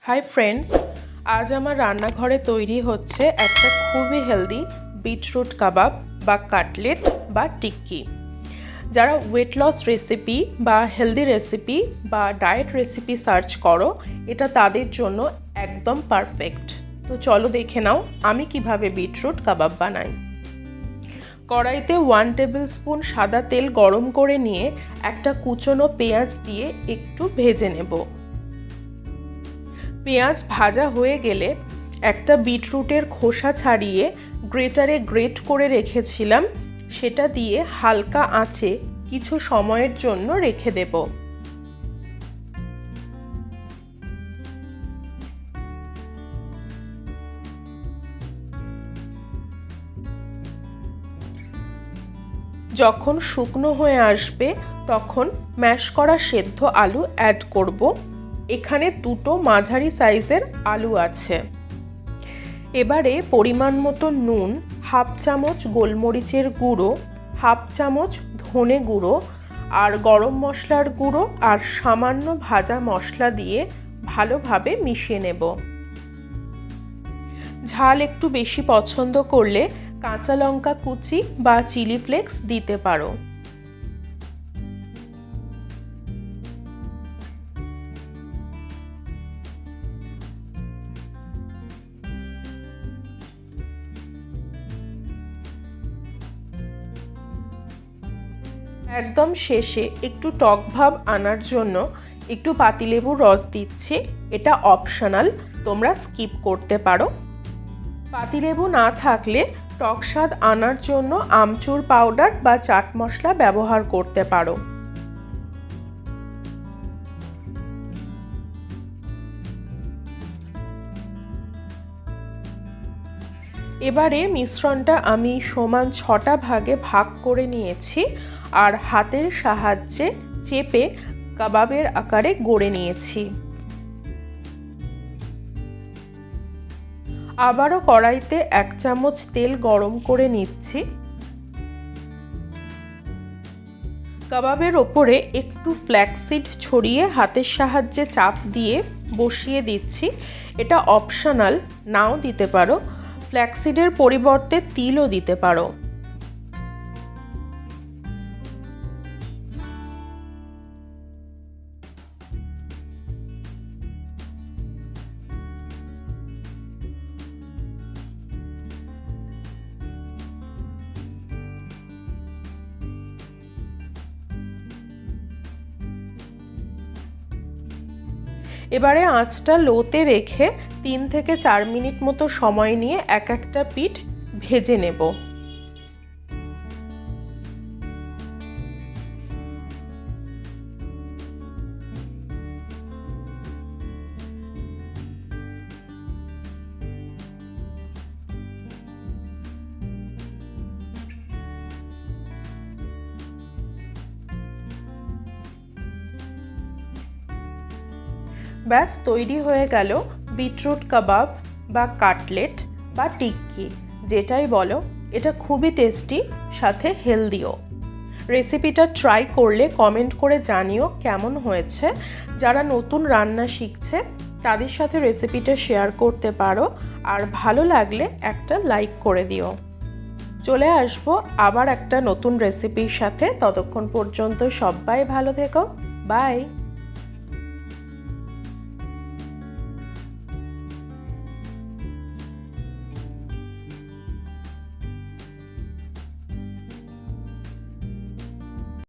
Hi friends, আজ আমার রান্নাঘরে তৈরি হচ্ছে একটা খুবই হেলদি বিটরুট কাবাব বা কাটলেট বা টিক্কি। যারা ওয়েট লস রেসিপি বা হেলদি রেসিপি বা ডায়েট রেসিপি সার্চ করো, এটা তাদের জন্য একদম পারফেক্ট। তো চলো দেখে নাও আমি কিভাবে বিটরুট কাবাব বানাই। কড়াইতে 1 টেবিল স্পুন সাদা তেল গরম করে নিয়ে একটা কুচনো পেঁয়াজ দিয়ে একটু ভেজে নেব। পেঁয়াজ ভাজা হয়ে গেলে একটা বিটরুটের খোসা ছাড়িয়ে গ্রেটারে গ্রেট করে রেখেছিলাম, সেটা দিয়ে হালকা আঁচে কিছু সময়ের জন্য রেখে দেব। যখন শুকনো হয়ে আসবে তখন ম্যাশ করা সেদ্ধ আলু অ্যাড করব। এখানে দুটো মাঝারি সাইজের আলু আছে। এবারে পরিমাণ মতো নুন, হাফ চামচ গোলমরিচের গুঁড়ো, হাফ চামচ ধনে গুঁড়ো আর গরম মশলার গুঁড়ো আর সামান্য ভাজা মশলা দিয়ে ভালোভাবে মিশিয়ে নেব। ঝাল একটু বেশি পছন্দ করলে কাঁচা লঙ্কা কুচি বা চিলি ফ্লেক্স দিতে পারো। একদম শেষে একটু টক ভাব আনার জন্য একটু পাতিলেবুর রস দিচ্ছি। এটা অপশনাল, তোমরা স্কিপ করতে পারো। পাতিলেবু না থাকলে টক স্বাদ আনার জন্য আমচুর পাউডার বা চাট মশলা ব্যবহার করতে পারো। এবারে মিশ্রণটা আমি সমান 6টা ভাগে ভাগ করে নিয়েছি আর হাতের সাহায্যে চেপে কাবাবের আকারে গড়ে নিয়েছি। আবারও কড়াইতে 1 চামচ তেল গরম করে নিচ্ছি। কাবাবের ওপরে একটু ফ্ল্যাক্সিড ছড়িয়ে হাতের সাহায্যে চাপ দিয়ে বসিয়ে দিচ্ছি। এটা অপশনাল, নাও দিতে পারো। ফ্ল্যাক্সিডের পরিবর্তে তিলও দিতে পারো। এবারে আঁচটা লোতে রেখে 3 থেকে 4 মিনিট মতো সময় নিয়ে এক একটা পিঠ ভেজে নেব। ব্যাস তৈরি হয়ে গেল বিটরুট কাবাব বা কাটলেট বা টিক্কি, যেটাই বলো। এটা খুবই টেস্টি, সাথে হেলদিও। রেসিপিটা ট্রাই করলে কমেন্ট করে জানিও কেমন হয়েছে। যারা নতুন রান্না শিখছে তাদের সাথে রেসিপিটা শেয়ার করতে পারো, আর ভালো লাগলে একটা লাইক করে দিও। চলে আসবো আবার একটা নতুন রেসিপির সাথে। ততক্ষণ পর্যন্ত সবাই ভালো থেকো। বাই।